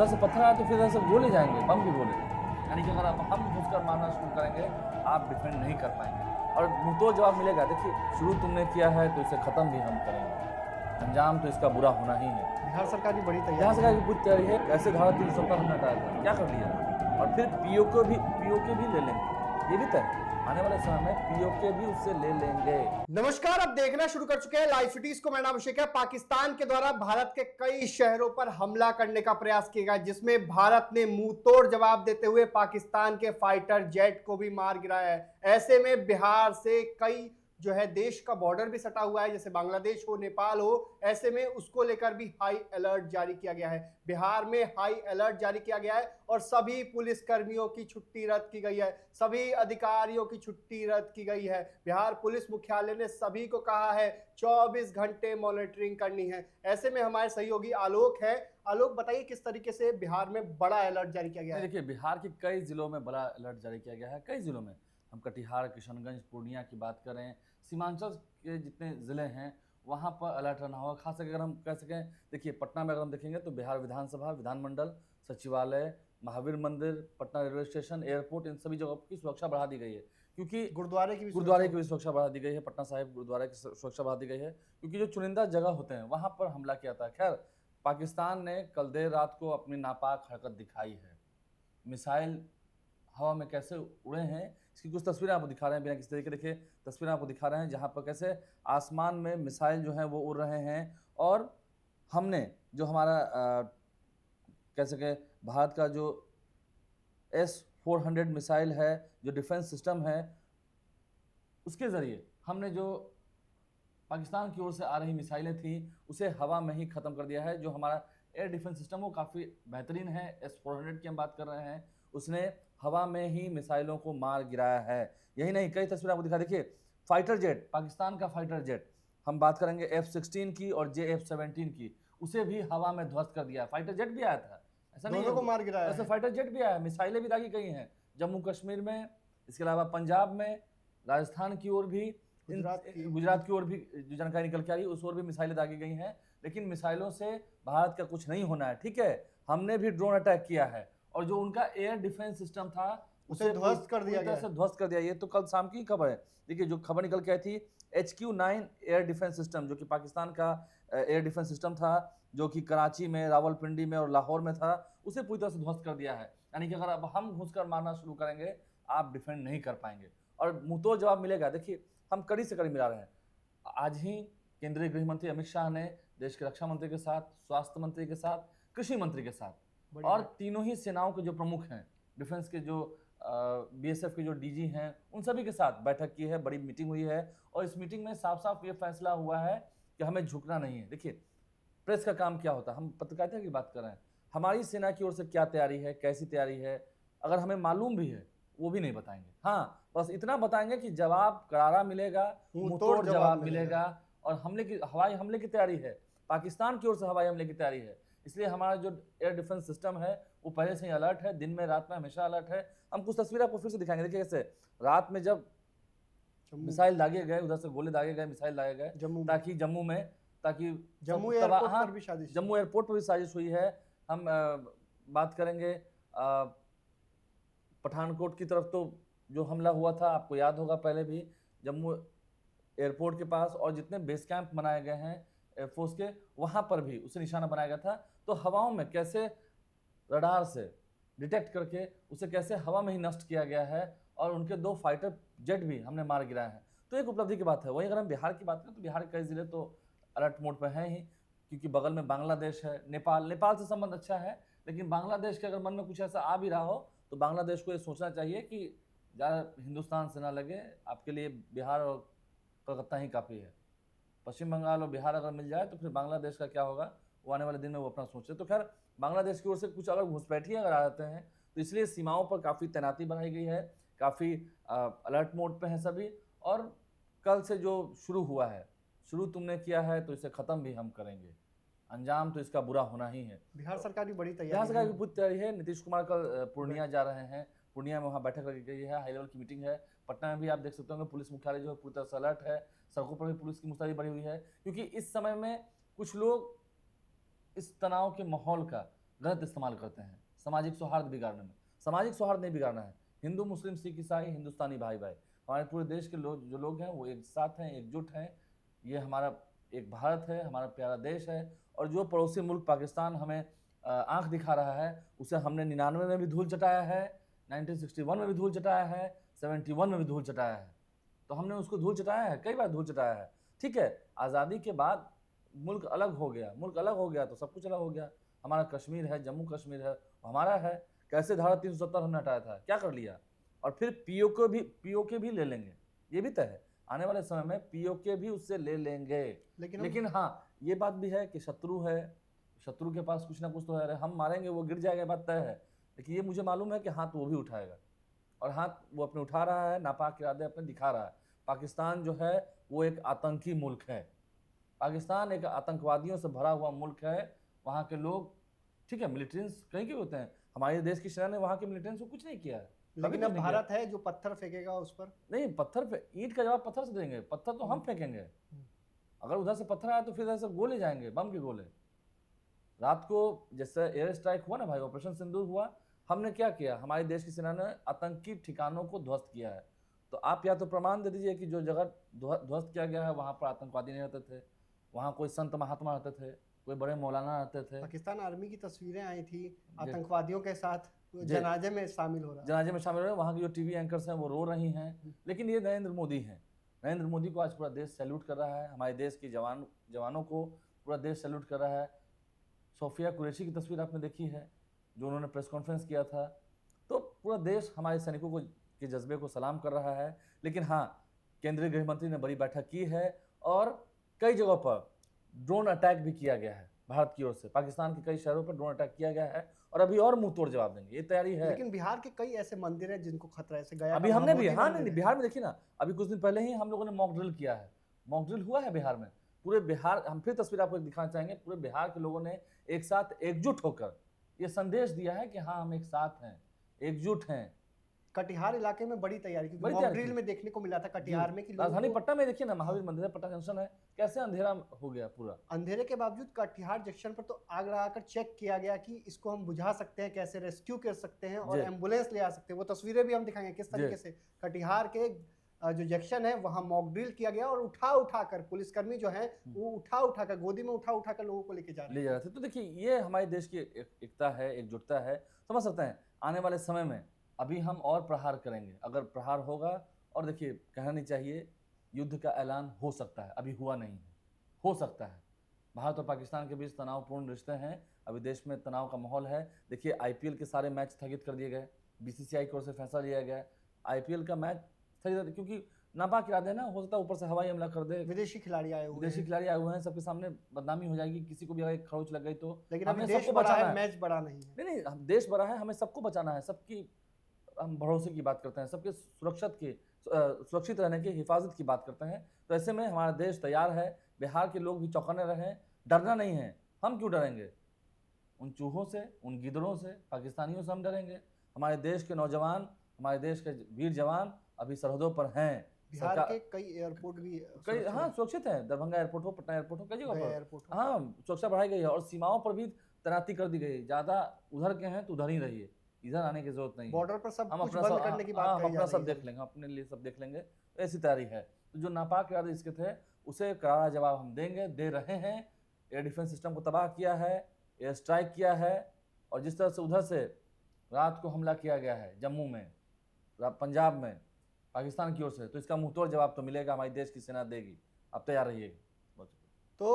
उधर से पत्थर आए तो फिर इधर से गोले जाएंगे, बम भी गोले। यानी कि अगर अब हम घुसकर मारना शुरू करेंगे, आप डिफेंड नहीं कर पाएंगे और मुंहतोड़ जवाब मिलेगा। देखिए, शुरू तुमने किया है तो इसे खत्म भी हम करेंगे, अंजाम तो इसका बुरा होना ही है। बिहार सरकार की बड़ी बिहार तैयारी सरकार की पूरी तैयारी है। कैसे धारा 370 हमने हटाया था, क्या कर लिया, और फिर पीओके भी ले लेंगे। ये भी तय है, आने वाले समय में पीओके भी उससे ले लेंगे। नमस्कार, अब देखना शुरू कर चुके हैं लाइव सिटीज को। मेरा नाम अभिषेक है। पाकिस्तान के द्वारा भारत के कई शहरों पर हमला करने का प्रयास किया गया, जिसमें भारत ने मुंह तोड़ जवाब देते हुए पाकिस्तान के फाइटर जेट को भी मार गिराया है। ऐसे में बिहार से कई जो है देश का बॉर्डर भी सटा हुआ है, जैसे बांग्लादेश हो, नेपाल हो, ऐसे में उसको लेकर भी हाई अलर्ट जारी किया गया है। बिहार में हाई अलर्ट जारी किया गया है और सभी पुलिस कर्मियों की छुट्टी रद्द की गई है, सभी अधिकारियों की छुट्टी रद्द की गई है। बिहार पुलिस मुख्यालय ने सभी को कहा है 24 घंटे मॉनिटरिंग करनी है। ऐसे में हमारे सहयोगी आलोक है। आलोक, बताइए किस तरीके से बिहार में बड़ा अलर्ट जारी किया गया है? देखिए, बिहार के कई जिलों में बड़ा अलर्ट जारी किया गया है। कई जिलों में, हम कटिहार, किशनगंज, पूर्णिया की बात करें, सीमांचल के जितने ज़िले हैं वहाँ पर अलर्ट रहना होगा। खास करके अगर हम कह सकें, देखिए पटना में अगर हम देखेंगे तो बिहार विधानसभा, विधानमंडल, सचिवालय, महावीर मंदिर, पटना रेलवे स्टेशन, एयरपोर्ट, इन सभी जगहों की सुरक्षा बढ़ा दी गई है, क्योंकि गुरुद्वारे की भी सुरक्षा बढ़ा दी गई है। पटना साहिब गुरुद्वारे की सुरक्षा बढ़ा दी गई है, क्योंकि जो चुनिंदा जगह होते हैं वहाँ पर हमला किया था। खैर, पाकिस्तान ने कल देर रात को अपनी नापाक हरकत दिखाई है। मिसाइल हवा में कैसे उड़े हैं, इसकी कुछ तस्वीरें आपको दिखा रहे हैं बिना किसी तरीके। देखिए, तस्वीरें आपको दिखा रहे हैं जहां पर कैसे आसमान में मिसाइल जो है वो उड़ रहे हैं। और हमने जो हमारा कह सके भारत का जो S-400 मिसाइल है, जो डिफेंस सिस्टम है, उसके ज़रिए हमने जो पाकिस्तान की ओर से आ रही मिसाइलें थी उसे हवा में ही ख़त्म कर दिया है। जो हमारा एयर डिफेंस सिस्टम वो काफ़ी बेहतरीन है। S-400 की हम बात कर रहे हैं, उसने हवा में ही मिसाइलों को मार गिराया है। यही नहीं, कई तस्वीरें आपको दिखा। देखिए, फाइटर जेट, पाकिस्तान का फाइटर जेट, हम बात करेंगे F-16 की और JF-17 की, उसे भी हवा में ध्वस्त कर दिया। फाइटर जेट भी आया था, ऐसा नहीं दोनों है, को मार गिराया वैसे है। फाइटर जेट भी आया, मिसाइलें भी दागी गई हैं जम्मू कश्मीर में, इसके अलावा पंजाब में, राजस्थान की ओर भी, गुजरात की ओर भी जो जानकारी निकल के आ रही है उस ओर भी मिसाइलें दागी गई हैं। लेकिन मिसाइलों से भारत का कुछ नहीं होना है, ठीक है। हमने भी ड्रोन अटैक किया है और जो उनका एयर डिफेंस सिस्टम था उसे ध्वस्त कर दिया गया। ध्वस्त कर दिया। ये तो कल शाम की खबर है। देखिए, जो खबर निकल के आई थी, HQ-9 एयर डिफेंस सिस्टम, जो कि पाकिस्तान का एयर डिफेंस सिस्टम था, जो कि कराची में, रावलपिंडी में और लाहौर में था, उसे पूरी तरह से ध्वस्त कर दिया है। यानी कि अगर अब हम घुसकर मारना शुरू करेंगे, आप डिफेंड नहीं कर पाएंगे और मुंहतोड़ जवाब मिलेगा। देखिए, हम कड़ी से कड़ी मिला रहे हैं। आज ही केंद्रीय गृह मंत्री अमित शाह ने देश के रक्षा मंत्री के साथ, स्वास्थ्य मंत्री के साथ, कृषि मंत्री के साथ और तीनों ही सेनाओं के जो प्रमुख हैं, डिफेंस के जो BSF के जो DG हैं, उन सभी के साथ बैठक की है, बड़ी मीटिंग हुई है और इस मीटिंग में साफ साफ ये फैसला हुआ है कि हमें झुकना नहीं है। देखिए, प्रेस का काम क्या होता है, हम पत्रकारिता की बात कर रहे हैं। हमारी सेना की ओर से क्या तैयारी है, कैसी तैयारी है, अगर हमें मालूम भी है वो भी नहीं बताएंगे। हाँ, बस इतना बताएंगे कि जवाब करारा मिलेगा, मुंहतोड़ जवाब मिलेगा और हवाई हमले की तैयारी है। पाकिस्तान की ओर से हवाई हमले की तैयारी है। इसलिए हमारा जो एयर डिफेंस सिस्टम है वो पहले से ही अलर्ट है, दिन में रात में हमेशा अलर्ट है। हम कुछ तस्वीरें आपको फिर से दिखाएंगे। देखिए, कैसे रात में जब मिसाइल दागे गए, उधर से गोले दागे गए, मिसाइल दागे गए, ताकि जम्मू एयरपोर्ट पर भी साजिश हुई है। हम बात करेंगे पठानकोट की तरफ, तो जो हमला हुआ था आपको याद होगा, पहले भी जम्मू एयरपोर्ट के पास और जितने बेस कैंप बनाए गए हैं एयरफोर्स के, वहां पर भी उसे निशाना बनाया गया था। तो हवाओं में कैसे रडार से डिटेक्ट करके उसे कैसे हवा में ही नष्ट किया गया है और उनके 2 फाइटर जेट भी हमने मार गिराए हैं, तो एक उपलब्धि की बात है। वहीं अगर हम बिहार की बात करें तो बिहार के कई जिले तो अलर्ट मोड पर हैं ही, क्योंकि बगल में बांग्लादेश है, नेपाल से संबंध अच्छा है। लेकिन बांग्लादेश के अगर मन में कुछ ऐसा आ भी रहा हो तो बांग्लादेश को ये सोचना चाहिए कि ज़्यादा हिंदुस्तान से ना लगे, आपके लिए बिहार और कलकत्ता ही काफ़ी है। पश्चिम बंगाल और बिहार अगर मिल जाए तो फिर बांग्लादेश का क्या होगा, वो आने वाले दिन में वो अपना सोचे। तो खैर, बांग्लादेश की ओर से कुछ अगर घुसपैठिए अगर आ जाते हैं तो इसलिए सीमाओं पर काफ़ी तैनाती बढ़ाई गई है, काफ़ी अलर्ट मोड पे हैं सभी। और कल से जो शुरू हुआ है, शुरू तुमने किया है तो इसे ख़त्म भी हम करेंगे, अंजाम तो इसका बुरा होना ही है। बिहार सरकार की बड़ी बिहार सरकार की पूरी तैयारी है। नीतीश कुमार कल पूर्णिया जा रहे हैं, पूर्णिया में वहाँ बैठक रखी गई है, हाई लेवल की मीटिंग है। पटना में भी आप देख सकते होंगे पुलिस मुख्यालय जो है पूरी तरह से अलर्ट है, सड़कों पर भी पुलिस की मुस्तैदी बढ़ी हुई है, क्योंकि इस समय में कुछ लोग इस तनाव के माहौल का गलत इस्तेमाल करते हैं सामाजिक सौहार्द बिगाड़ने में। सामाजिक सौहार्द नहीं बिगाड़ना है। हिंदू मुस्लिम सिख ईसाई हिंदुस्तानी भाई भाई, हमारे पूरे देश के लोग जो लोग हैं वो एक साथ हैं, एकजुट हैं। ये हमारा एक भारत है, हमारा प्यारा देश है। और जो पड़ोसी मुल्क पाकिस्तान हमें आंख दिखा रहा है, उसे हमने 99 में भी धूल चटाया है, 1961 में भी धूल चटाया है, 71 में भी धूल चटाया है। तो हमने उसको धूल चटाया है, कई बार धूल चटाया है। ठीक है, आज़ादी के बाद मुल्क अलग हो गया, मुल्क अलग हो गया तो सब कुछ अलग हो गया। हमारा कश्मीर है, जम्मू कश्मीर है, हमारा है। कैसे धारा 370 हमने हटाया था, क्या कर लिया। और फिर पीओके भी ले लेंगे, ये भी तय है। आने वाले समय में पीओके भी उससे ले लेंगे। लेकिन हाँ, ये बात भी है कि शत्रु है, शत्रु के पास कुछ ना कुछ तो है, हम मारेंगे वो गिर जाएगा, बात तय है। लेकिन ये मुझे मालूम है कि हाथ वो भी उठाएगा, और हाथ वो अपने उठा रहा है, नापाक इरादे अपने दिखा रहा है। पाकिस्तान जो है वो एक आतंकी मुल्क है। पाकिस्तान एक आतंकवादियों से भरा हुआ मुल्क है। वहाँ के लोग, ठीक है, मिलिटेंट्स कहीं के होते हैं, हमारे देश की सेना ने वहाँ के मिलिटेंट्स को कुछ नहीं किया है। लेकिन अब भारत है जो पत्थर फेंकेगा उस पर। नहीं, पत्थर पे ईंट का जवाब पत्थर से देंगे, पत्थर तो हम फेंकेंगे। अगर उधर से पत्थर आया तो फिर ऐसे गोले जाएंगे, बम के गोले। रात को जैसे एयर स्ट्राइक हुआ ना भाई, ऑपरेशन सिंदूर हुआ, हमने क्या किया, हमारे देश की सेना ने आतंकी ठिकानों को ध्वस्त किया है। तो आप या तो प्रमाण दे दीजिए कि जो जगह ध्वस्त किया गया है वहाँ पर आतंकवादी नहीं रहते थे, वहाँ कोई संत महात्मा रहते थे, कोई बड़े मौलाना रहते थे। पाकिस्तान आर्मी की तस्वीरें आई थी आतंकवादियों के साथ जनाजे में शामिल हो रहा है। जनाजे में शामिल हो रहे हैं, वहाँ की जो टीवी एंकर्स हैं वो रो रही हैं। लेकिन ये नरेंद्र मोदी हैं, नरेंद्र मोदी को आज पूरा देश सैल्यूट कर रहा है, हमारे देश के जवानों को पूरा देश सैल्यूट कर रहा है। सोफिया कुरैशी की तस्वीर आपने देखी है, जो उन्होंने प्रेस कॉन्फ्रेंस किया था। तो पूरा देश हमारे सैनिकों को के जज्बे को सलाम कर रहा है। लेकिन हाँ, केंद्रीय गृह मंत्री ने बड़ी बैठक की है, और कई जगहों पर ड्रोन अटैक भी किया गया है भारत की ओर से। पाकिस्तान के कई शहरों पर ड्रोन अटैक किया गया है, और अभी और मुंह तोड़ जवाब देंगे, ये तैयारी है। लेकिन बिहार के कई ऐसे मंदिर हैं जिनको खतरा है, गया अभी हमने भी, हाँ नहीं, बिहार में देखिए ना, अभी कुछ दिन पहले ही हम लोगों ने मॉक ड्रिल किया है। मॉक ड्रिल हुआ है बिहार में, पूरे बिहार, हम फिर तस्वीर आपको दिखाना चाहेंगे, पूरे बिहार के लोगों ने एक साथ एकजुट होकर ये संदेश दिया है कि हाँ, हम एक साथ हैं, एकजुट हैं। कटिहार इलाके में बड़ी तैयारी, क्योंकि मॉक ड्रिल में देखने को मिला था कटिहार में कि राजधानी पटना में देखिए ना, महावीर मंदिर है, पटना जंक्शन है, कैसे अंधेरा हो गया पूरा। अंधेरे के बावजूद कटिहार जंक्शन पर तो आग लगाकर चेक किया गया कि इसको हम बुझा सकते हैं, कैसे रेस्क्यू कर सकते हैं और एम्बुलेंस ले आ सकते हैं। वो तस्वीरें भी हम दिखाएंगे किस तरीके से कटिहार के जो जंक्शन है वहां मॉक ड्रिल किया गया, और उठा कर पुलिसकर्मी जो है वो उठा कर गोदी में उठा कर लोगों को लेके जा रहे थे। तो देखिए, ये हमारे देश की एकता है, एकजुटता है। समझ सकते हैं आने वाले समय में अभी हम और प्रहार करेंगे, अगर प्रहार होगा। और देखिए, कहना नहीं चाहिए, युद्ध का ऐलान हो सकता है, अभी हुआ नहीं है, हो सकता है। भारत और पाकिस्तान के बीच तनावपूर्ण रिश्ते हैं, अभी देश में तनाव का माहौल है। देखिए, आईपीएल के सारे मैच स्थगित कर दिए गए, बीसीसीआई की ओर से फैसला लिया गया। आईपीएल का मैच स्थगित, क्योंकि नापाक इरादे ना, हो सकता है ऊपर से हवाई हमला कर दे, विदेशी खिलाड़ी आए हुए हैं, सबके सामने बदनामी हो जाएगी, किसी को भी अगर खरोच लग गई तो। लेकिन हमें सबको बचाना है, मैच बड़ा नहीं है। नहीं, हम देश बड़ा है, हमें सबको बचाना है, सबकी हम भरोसे की बात करते हैं, सबके सुरक्षित रहने की, हिफाजत की बात करते हैं। तो ऐसे में हमारा देश तैयार है, बिहार के लोग भी चौकन्ने रहें, डरना नहीं है। हम क्यों डरेंगे? उन चूहों से, उन गिदड़ों से, पाकिस्तानियों से हम डरेंगे? हमारे देश के नौजवान, हमारे देश के वीर जवान अभी सरहदों पर हैं। बिहार के कई एयरपोर्ट भी सुरक्षित है, दरभंगा एयरपोर्ट हो, पटना एयरपोर्ट हो, कई जगह पर हाँ सुरक्षा बढ़ाई गई है, और सीमाओं पर भी तैनाती कर दी गई है। ज़्यादा उधर के हैं तो उधर ही रहिए, इधर आने की जरूरत नहीं है। बॉर्डर पर सब कुछ बंद करने की बात हम अपना सब देख लेंगे, अपने लिए सब देख लेंगे, ऐसी तैयारी है। तो जो नापाक इरादे इसके थे, उसे करारा जवाब हम देंगे, दे रहे हैं। एयर डिफेंस सिस्टम को तबाह किया है, एयर स्ट्राइक किया है, और जिस तरह से उधर से रात को हमला किया गया है जम्मू में, पंजाब में, पाकिस्तान की ओर से, तो इसका मुंहतोड़ जवाब तो मिलेगा, हमारे देश की सेना देगी। आप तैयार रहिएगा। तो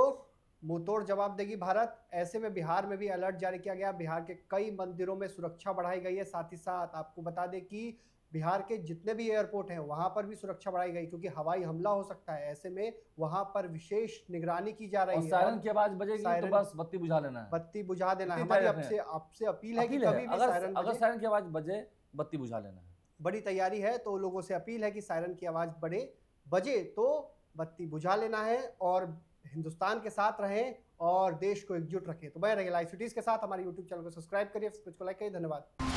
मुंहतोड़ जवाब देगी भारत। ऐसे में बिहार में भी अलर्ट जारी किया गया, बिहार के कई मंदिरों में सुरक्षा बढ़ाई गई है। साथ ही साथ आपको बता दें कि बिहार के जितने भी एयरपोर्ट हैं वहां पर भी सुरक्षा बढ़ाई गई, क्योंकि हवाई हमला हो सकता है। ऐसे में वहां पर विशेष निगरानी की जा रही है। सायरन की आवाज बजेगी तो बस बत्ती बुझा लेना है, बत्ती बुझा देना है। हमारी आपसे अपील है कि कभी भी अगर सायरन की आवाज बजे, बत्ती बुझा लेना है। बड़ी तैयारी है, तो लोगों से अपील है कि सायरन की आवाज बजे तो बत्ती बुझा लेना है, और हिंदुस्तान के साथ रहें और देश को एकजुट रखें। तो बने रहिए लाइव सिटीज के साथ। हमारे यूट्यूब चैनल को सब्सक्राइब करिए, को लाइक करिए। धन्यवाद।